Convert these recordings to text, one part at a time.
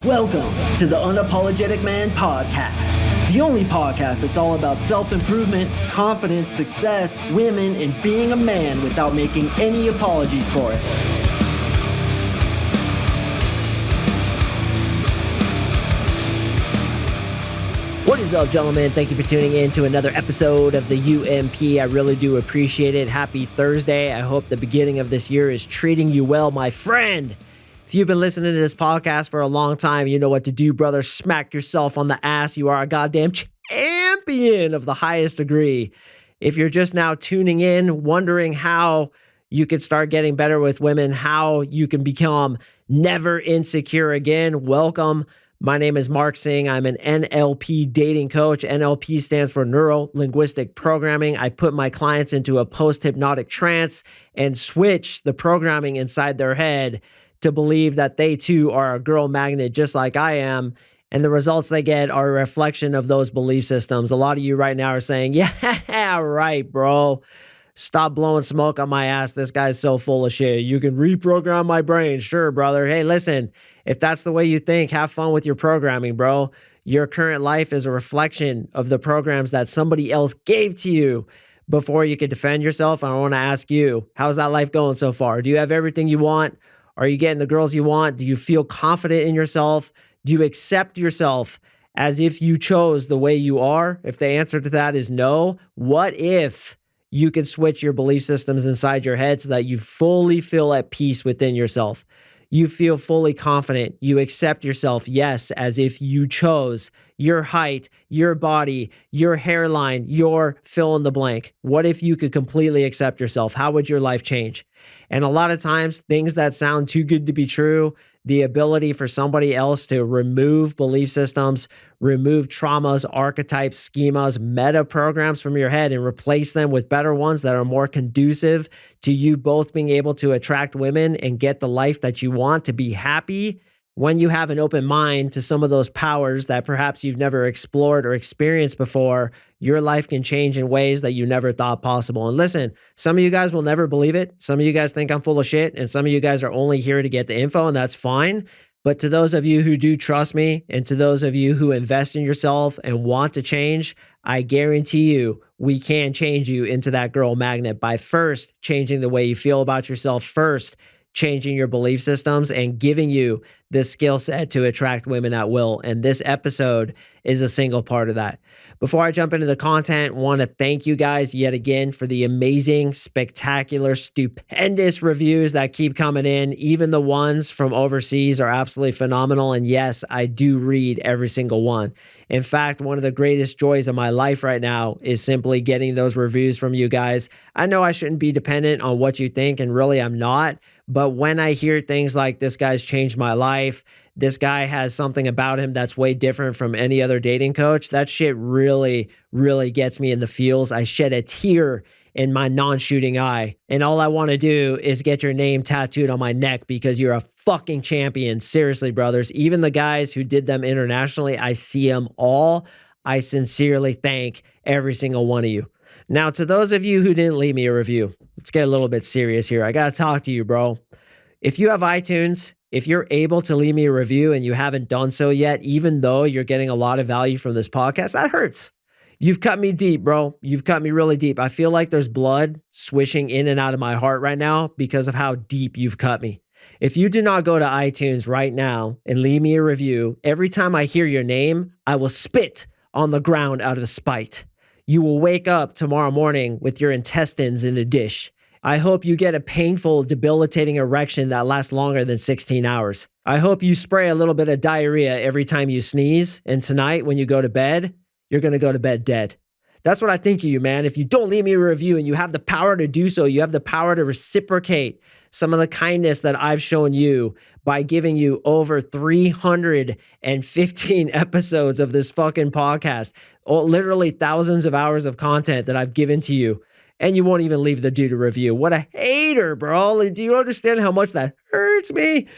Welcome to the Unapologetic Man Podcast, the only podcast that's all about self-improvement, confidence, success, women, and being a man without making any apologies for it. What is up, gentlemen? Thank you for tuning in to another episode of the UMP. I really do appreciate it. Happy Thursday. I hope the beginning of this year is treating you well, my friend. If you've been listening to this podcast for a long time, you know what to do, brother. Smack yourself on the ass. You are a goddamn champion of the highest degree. If you're just now tuning in, wondering how you can start getting better with women, how you can become never insecure again, welcome. My name is CoachMarkSing. I'm an NLP dating coach. NLP stands for Neuro-Linguistic Programming. I put my clients into a post-hypnotic trance and switch the programming inside their head to believe that they too are a girl magnet just like I am. And the results they get are a reflection of those belief systems. A lot of you right now are saying, yeah, right, bro. Stop blowing smoke on my ass. This guy's so full of shit. You can reprogram my brain. Sure, brother. Hey, listen, if that's the way you think, have fun with your programming, bro. Your current life is a reflection of the programs that somebody else gave to you before you could defend yourself. And I want to ask you, how's that life going so far? Do you have everything you want? Are you getting the girls you want? Do you feel confident in yourself? Do you accept yourself as if you chose the way you are? If the answer to that is no, what if you could switch your belief systems inside your head so that you fully feel at peace within yourself? You feel fully confident. You accept yourself, yes, as if you chose your height, your body, your hairline, your fill in the blank. What if you could completely accept yourself? How would your life change? And a lot of times, things that sound too good to be true, the ability for somebody else to remove belief systems, remove traumas, archetypes, schemas, meta programs from your head and replace them with better ones that are more conducive to you both being able to attract women and get the life that you want to be happy. When you have an open mind to some of those powers that perhaps you've never explored or experienced before, your life can change in ways that you never thought possible. And listen, some of you guys will never believe it. Some of you guys think I'm full of shit, and some of you guys are only here to get the info, and that's fine. But to those of you who do trust me, and to those of you who invest in yourself and want to change, I guarantee you, we can change you into that girl magnet by first changing the way you feel about yourself, first changing your belief systems and giving you this skill set to attract women at will. And this episode is a single part of that. Before I jump into the content, I want to thank you guys yet again for the amazing, spectacular, stupendous reviews that keep coming in. Even the ones from overseas are absolutely phenomenal. And yes, I do read every single one. In fact, one of the greatest joys of my life right now is simply getting those reviews from you guys. I know I shouldn't be dependent on what you think, and really I'm not. But when I hear things like, this guy's changed my life, this guy has something about him that's way different from any other dating coach, that shit really, really gets me in the feels. I shed a tear in my non-shooting eye. And all I want to do is get your name tattooed on my neck because you're a fucking champion. Seriously, brothers. Even the guys who did them internationally, I see them all. I sincerely thank every single one of you. Now, to those of you who didn't leave me a review, let's get a little bit serious here. I got to talk to you, bro. If you have iTunes, if you're able to leave me a review and you haven't done so yet, even though you're getting a lot of value from this podcast, that hurts. You've cut me deep, bro. You've cut me really deep. I feel like there's blood swishing in and out of my heart right now because of how deep you've cut me. If you do not go to iTunes right now and leave me a review, every time I hear your name, I will spit on the ground out of spite. You will wake up tomorrow morning with your intestines in a dish. I hope you get a painful, debilitating erection that lasts longer than 16 hours. I hope you spray a little bit of diarrhea every time you sneeze. And tonight, when you go to bed, you're going to go to bed dead. That's what I think of you, man. If you don't leave me a review and you have the power to do so, you have the power to reciprocate some of the kindness that I've shown you by giving you over 315 episodes of this fucking podcast, literally thousands of hours of content that I've given to you, and you won't even leave the dude a review. What a hater, bro. Do you understand how much that hurts me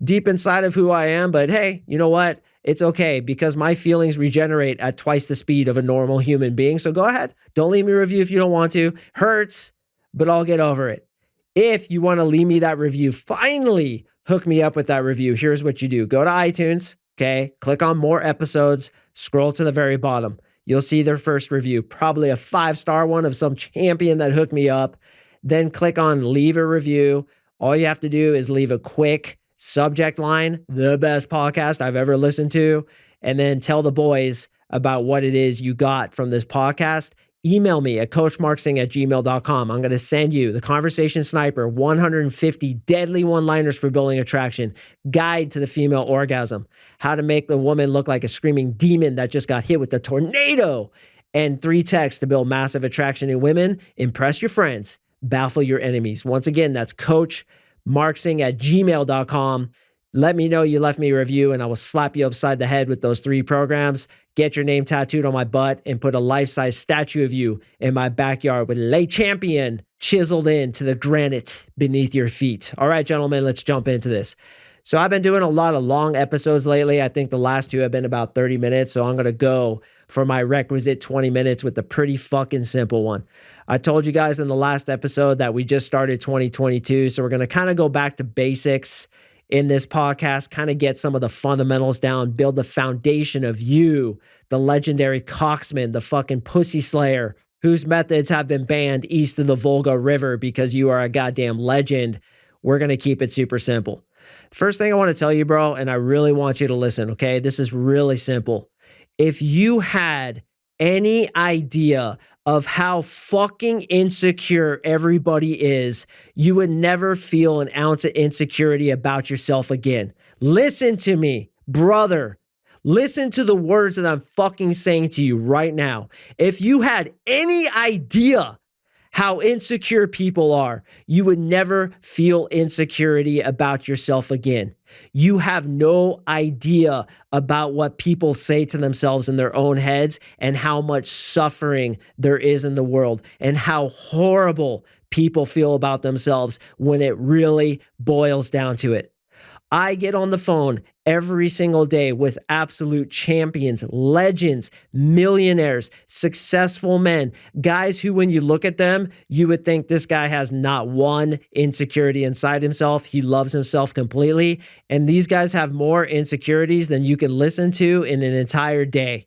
deep inside of who I am? But hey, you know what? It's okay because my feelings regenerate at twice the speed of a normal human being. So go ahead. Don't leave me a review if you don't want to. Hurts, but I'll get over it. If you want to leave me that review, finally hook me up with that review. Here's what you do. Go to iTunes, Okay. Click on more episodes, scroll to the very bottom. You'll see their first review, probably a 5-star one of some champion that hooked me up. Then click on leave a review. All you have to do is leave a quick subject line, the best podcast I've ever listened to, and then tell the boys about what it is you got from this podcast. Email me at CoachMarkSing@gmail.com. I'm going to send you the Conversation Sniper, 150 deadly one-liners for building attraction, guide to the female orgasm, how to make the woman look like a screaming demon that just got hit with a tornado, and 3 texts to build massive attraction in women, impress your friends, baffle your enemies. Once again, that's CoachMarkSing@gmail.com. Let me know you left me a review and I will slap you upside the head with those 3 programs. Get your name tattooed on my butt and put a life-size statue of you in my backyard with "Le Champion" chiseled into the granite beneath your feet. All right, gentlemen, let's jump into this. So I've been doing a lot of long episodes lately. I think the last 2 have been about 30 minutes. So I'm going to go for my requisite 20 minutes with a pretty fucking simple one. I told you guys in the last episode that we just started 2022. So we're going to kind of go back to basics in this podcast, kind of get some of the fundamentals down, build the foundation of you, the legendary coxman, the fucking pussy slayer, whose methods have been banned east of the Volga River because you are a goddamn legend. We're going to keep it super simple. First thing I want to tell you, bro, and I really want you to listen, okay? This is really simple. If you had any idea of how fucking insecure everybody is, you would never feel an ounce of insecurity about yourself again. Listen to me, brother. Listen to the words that I'm fucking saying to you right now. If you had any idea how insecure people are, you would never feel insecurity about yourself again. You have no idea about what people say to themselves in their own heads and how much suffering there is in the world and how horrible people feel about themselves when it really boils down to it. I get on the phone every single day with absolute champions, legends, millionaires, successful men, guys who, when you look at them, you would think this guy has not one insecurity inside himself. He loves himself completely. And these guys have more insecurities than you can listen to in an entire day.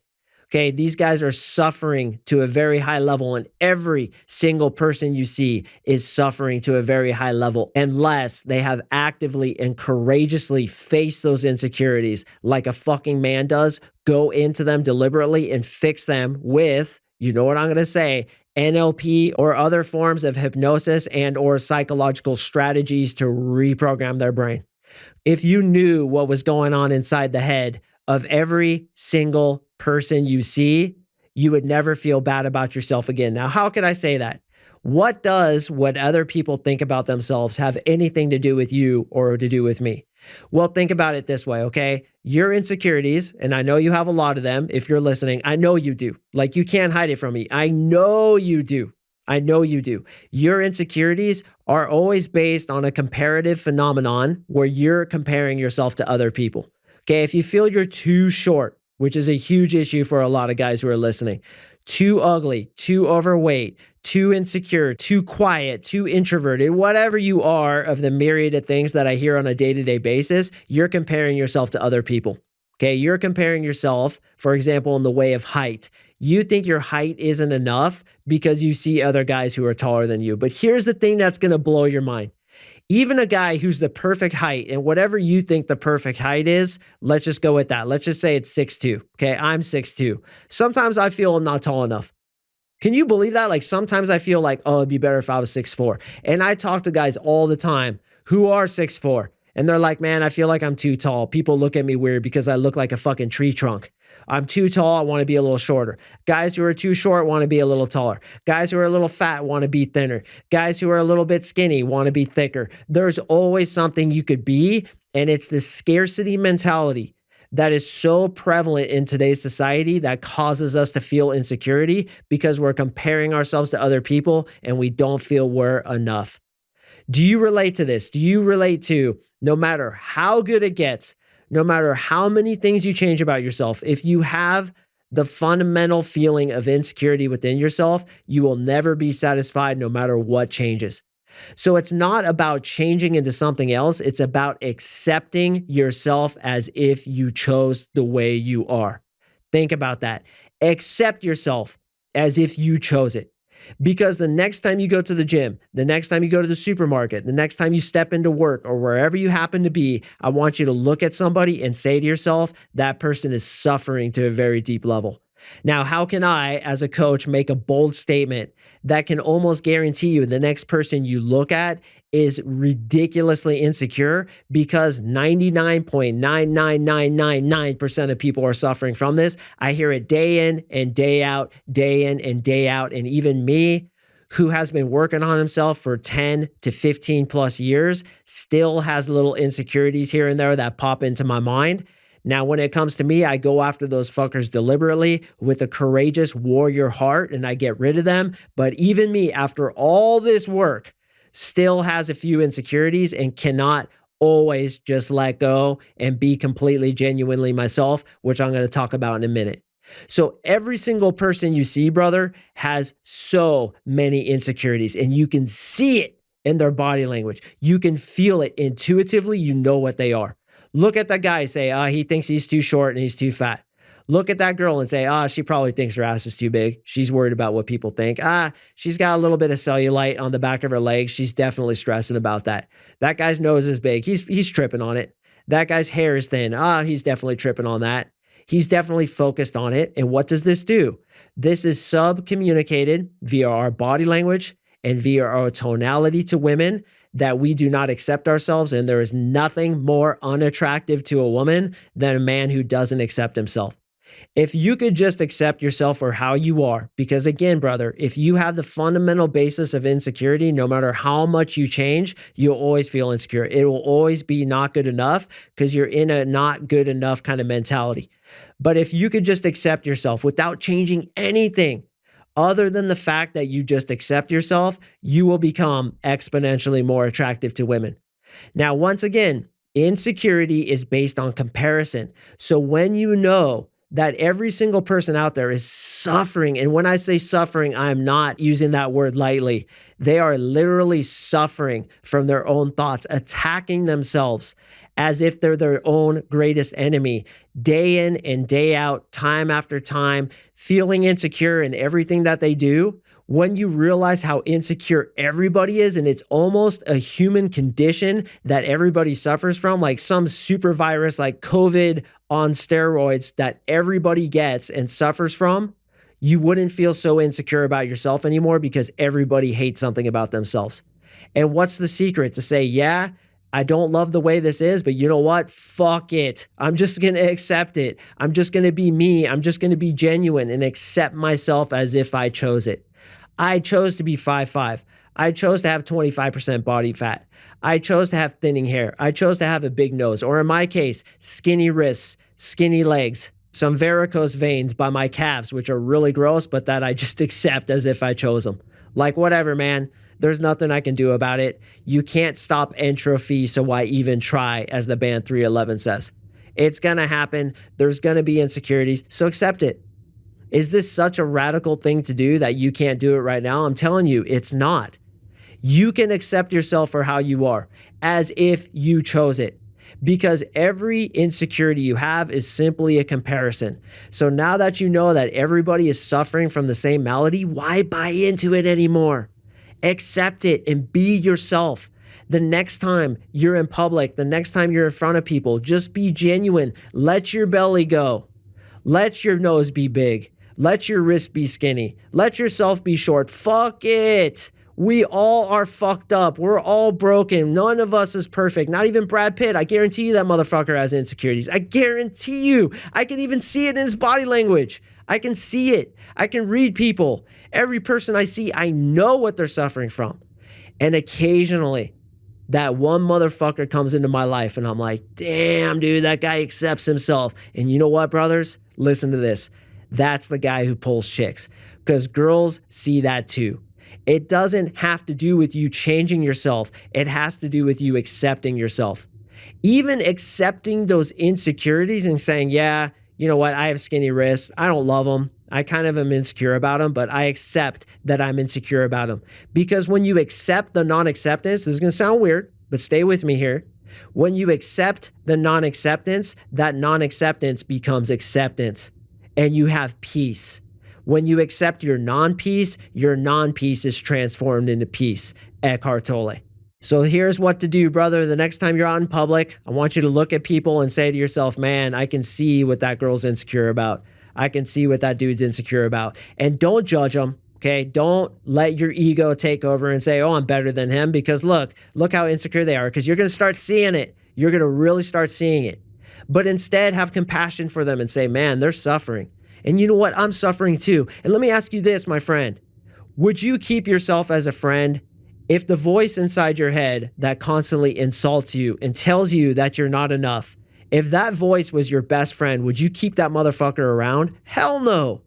Okay, these guys are suffering to a very high level, and every single person you see is suffering to a very high level unless they have actively and courageously faced those insecurities like a fucking man does, go into them deliberately and fix them with, you know what I'm going to say, NLP or other forms of hypnosis and or psychological strategies to reprogram their brain. If you knew what was going on inside the head of every single person you see, you would never feel bad about yourself again. Now, how could I say that? What does what other people think about themselves have anything to do with you or to do with me? Well, think about it this way, okay? Your insecurities, and I know you have a lot of them if you're listening. I know you do. Like, you can't hide it from me. I know you do. I know you do. Your insecurities are always based on a comparative phenomenon where you're comparing yourself to other people. Okay, if you feel you're too short, which is a huge issue for a lot of guys who are listening, too ugly, too overweight, too insecure, too quiet, too introverted, whatever you are of the myriad of things that I hear on a day-to-day basis, you're comparing yourself to other people. Okay, you're comparing yourself, for example, in the way of height. You think your height isn't enough because you see other guys who are taller than you. But here's the thing that's going to blow your mind. Even a guy who's the perfect height, and whatever you think the perfect height is, let's just go with that. Let's just say it's 6'2". Okay, I'm 6'2". Sometimes I feel I'm not tall enough. Can you believe that? Like, sometimes I feel like, oh, it'd be better if I was 6'4". And I talk to guys all the time who are 6'4", and they're like, man, I feel like I'm too tall. People look at me weird because I look like a fucking tree trunk. I'm too tall, I want to be a little shorter. Guys who are too short want to be a little taller. Guys who are a little fat want to be thinner. Guys who are a little bit skinny want to be thicker. There's always something you could be, and it's the scarcity mentality that is so prevalent in today's society that causes us to feel insecurity because we're comparing ourselves to other people and we don't feel we're enough. Do you relate to this? Do you relate to, no matter how good it gets, no matter how many things you change about yourself, if you have the fundamental feeling of insecurity within yourself, you will never be satisfied no matter what changes. So it's not about changing into something else. It's about accepting yourself as if you chose the way you are. Think about that. Accept yourself as if you chose it. Because the next time you go to the gym, the next time you go to the supermarket, the next time you step into work or wherever you happen to be, I want you to look at somebody and say to yourself, that person is suffering to a very deep level. Now, how can I, as a coach, make a bold statement that can almost guarantee you the next person you look at is ridiculously insecure, because 99.99999% of people are suffering from this? I hear it day in and day out, day in and day out. And even me, who has been working on himself for 10 to 15 plus years, still has little insecurities here and there that pop into my mind. Now, when it comes to me, I go after those fuckers deliberately with a courageous warrior heart and I get rid of them. But even me, after all this work, still has a few insecurities and cannot always just let go and be completely genuinely myself, which I'm going to talk about in a minute. So every single person you see, brother, has so many insecurities, and you can see it in their body language. You can feel it intuitively. You know what they are. Look at that guy, say, he thinks he's too short and he's too fat. Look at that girl and say, she probably thinks her ass is too big. She's worried about what people think. She's got a little bit of cellulite on the back of her legs. She's definitely stressing about that. That guy's nose is big. He's tripping on it. That guy's hair is thin. He's definitely tripping on that. He's definitely focused on it. And what does this do? This is sub-communicated via our body language and via our tonality to women, that we do not accept ourselves. And there is nothing more unattractive to a woman than a man who doesn't accept himself. If you could just accept yourself for how you are, because again, brother, if you have the fundamental basis of insecurity, no matter how much you change, you'll always feel insecure. It will always be not good enough because you're in a not good enough kind of mentality. But if you could just accept yourself without changing anything, other than the fact that you just accept yourself, you will become exponentially more attractive to women. Now, once again, insecurity is based on comparison. So when you know that every single person out there is suffering, and when I say suffering, I'm not using that word lightly. They are literally suffering from their own thoughts, attacking themselves as if they're their own greatest enemy, day in and day out, time after time, feeling insecure in everything that they do. When you realize how insecure everybody is, and it's almost a human condition that everybody suffers from, like some super virus like COVID on steroids that everybody gets and suffers from, you wouldn't feel so insecure about yourself anymore because everybody hates something about themselves. And what's the secret? To say, yeah, I don't love the way this is, but you know what? Fuck it. I'm just going to accept it. I'm just going to be me. I'm just going to be genuine and accept myself as if I chose it. I chose to be 5'5". I chose to have 25% body fat. I chose to have thinning hair. I chose to have a big nose, or in my case, skinny wrists, skinny legs, some varicose veins by my calves, which are really gross, but that I just accept as if I chose them. Like, whatever, man. There's nothing I can do about it. You can't stop entropy, so why even try, as the band 311 says. It's going to happen. There's going to be insecurities, so accept it. Is this such a radical thing to do that you can't do it right now? I'm telling you, it's not. You can accept yourself for how you are, as if you chose it. Because every insecurity you have is simply a comparison. So now that you know that everybody is suffering from the same malady, why buy into it anymore? Accept it and be yourself. The next time you're in public, the next time you're in front of people, just be genuine. Let your belly go. Let your nose be big. Let your wrist be skinny. Let yourself be short. Fuck it. We all are fucked up. We're all broken. None of us is perfect. Not even Brad Pitt. I guarantee you that motherfucker has insecurities. I guarantee you. I can even see it in his body language. I can see it. I can read people. Every person I see, I know what they're suffering from. And occasionally, that one motherfucker comes into my life and I'm like, damn, dude, that guy accepts himself. And you know what, brothers? Listen to this. That's the guy who pulls chicks, because girls see that too. It doesn't have to do with you changing yourself. It has to do with you accepting yourself. Even accepting those insecurities and saying, yeah, you know what? I have skinny wrists. I don't love them. I kind of am insecure about them, but I accept that I'm insecure about them. Because when you accept the non-acceptance, this is going to sound weird, but stay with me here. When you accept the non-acceptance, that non-acceptance becomes acceptance and you have peace. When you accept your non-peace is transformed into peace. Eckhart Tolle. So here's what to do, brother. The next time you're out in public, I want you to look at people and say to yourself, man, I can see what that girl's insecure about. I can see what that dude's insecure about. And don't judge them, okay? Don't let your ego take over and say, oh, I'm better than him, because look how insecure they are, because you're going to start seeing it. You're going to really start seeing it. But instead, have compassion for them and say, man, they're suffering. And you know what? I'm suffering too. And let me ask you this, my friend. Would you keep yourself as a friend if the voice inside your head that constantly insults you and tells you that you're not enough, if that voice was your best friend, would you keep that motherfucker around? Hell no.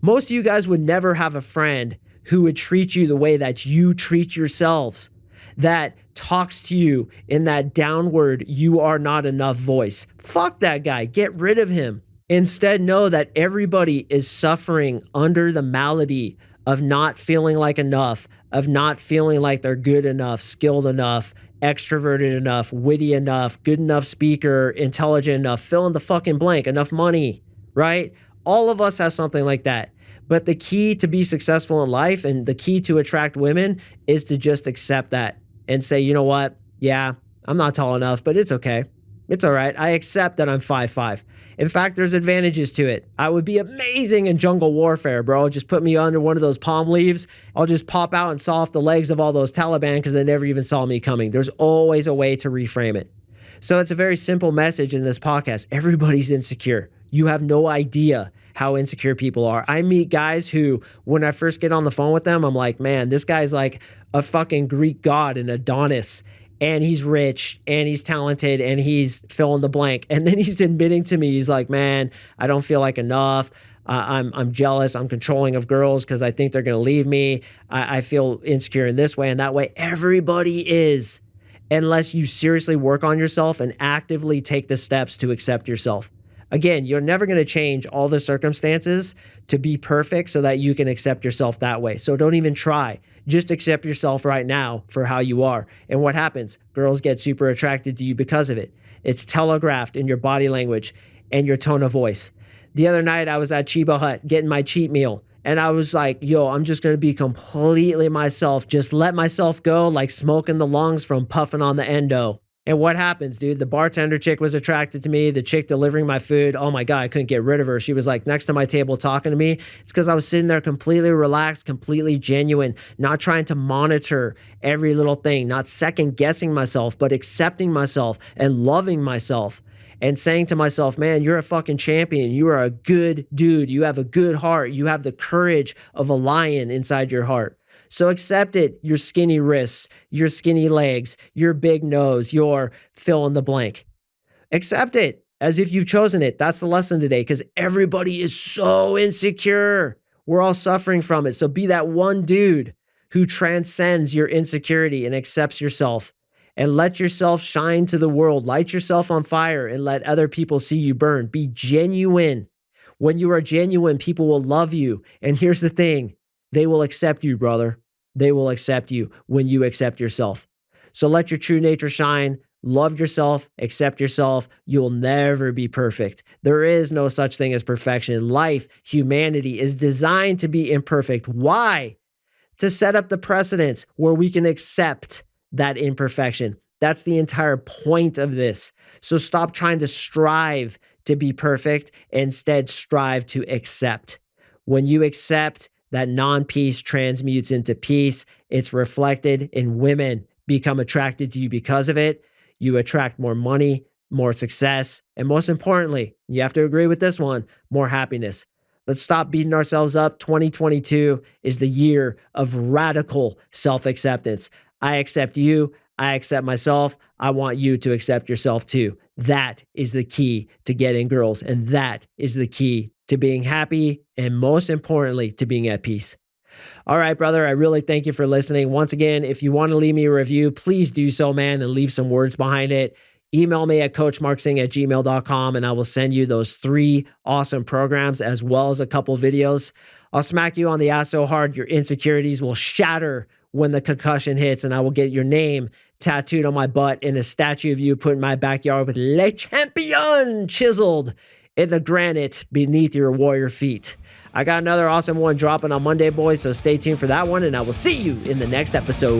Most of you guys would never have a friend who would treat you the way that you treat yourselves, that talks to you in that downward, you are not enough voice. Fuck that guy. Get rid of him. Instead, know that everybody is suffering under the malady of not feeling like enough, of not feeling like they're good enough, skilled enough, extroverted enough, witty enough, good enough speaker, intelligent enough, fill in the fucking blank, enough money, right? All of us have something like that. But the key to be successful in life and the key to attract women is to just accept that and say, you know what? Yeah, I'm not tall enough, but it's okay. It's all right. I accept that I'm 5'5". In fact, there's advantages to it. I would be amazing in jungle warfare, bro. Just put me under one of those palm leaves. I'll just pop out and saw off the legs of all those Taliban because they never even saw me coming. There's always a way to reframe it. So it's a very simple message in this podcast. Everybody's insecure. You have no idea how insecure people are. I meet guys who, when I first get on the phone with them, I'm like, man, this guy's like a fucking Greek god, an Adonis. And he's rich and he's talented and he's fill in the blank. And then he's admitting to me, he's like, man, I don't feel like enough. I'm jealous. I'm controlling of girls because I think they're going to leave me. I feel insecure in this way and that way. Everybody is, unless you seriously work on yourself and actively take the steps to accept yourself. Again, you're never going to change all the circumstances to be perfect so that you can accept yourself that way. So don't even try. Just accept yourself right now for how you are. And what happens? Girls get super attracted to you because of it. It's telegraphed in your body language and your tone of voice. The other night, I was at Chiba Hut getting my cheat meal. And I was like, yo, I'm just going to be completely myself. Just let myself go like smoke in the lungs from puffing on the endo. And what happens, dude? The bartender chick was attracted to me. The chick delivering my food, oh my God, I couldn't get rid of her. She was like next to my table talking to me. It's because I was sitting there completely relaxed, completely genuine, not trying to monitor every little thing, not second guessing myself, but accepting myself and loving myself and saying to myself, man, you're a fucking champion. You are a good dude. You have a good heart. You have the courage of a lion inside your heart. So accept it, your skinny wrists, your skinny legs, your big nose, your fill in the blank. Accept it as if you've chosen it. That's the lesson today, because everybody is so insecure. We're all suffering from it. So be that one dude who transcends your insecurity and accepts yourself and let yourself shine to the world. Light yourself on fire and let other people see you burn. Be genuine. When you are genuine, people will love you. And here's the thing, they will accept you, brother. They will accept you when you accept yourself. So let your true nature shine. Love yourself, accept yourself. You'll never be perfect. There is no such thing as perfection. Life, humanity is designed to be imperfect. Why? To set up the precedence where we can accept that imperfection. That's the entire point of this. So stop trying to strive to be perfect. Instead, strive to accept. When you accept, that non-peace transmutes into peace. It's reflected in women become attracted to you because of it. You attract more money, more success, and most importantly, you have to agree with this one, more happiness. Let's stop beating ourselves up. 2022 is the year of radical self-acceptance. I accept you. I accept myself. I want you to accept yourself too. That is the key to getting girls, and that is the key to being happy, and most importantly, to being at peace. All right, brother, I really thank you for listening. Once again, if you want to leave me a review, please do so, man, and leave some words behind it. email me at CoachMarkSing@gmail.com, and I will send you those 3 awesome programs as well as a couple videos. I'll smack you on the ass so hard your insecurities will shatter when the concussion hits, and I will get your name tattooed on my butt and a statue of you put in my backyard with Le Champion chiseled in the granite beneath your warrior feet. I got another awesome one dropping on Monday, boys, so stay tuned for that one, and I will see you in the next episode.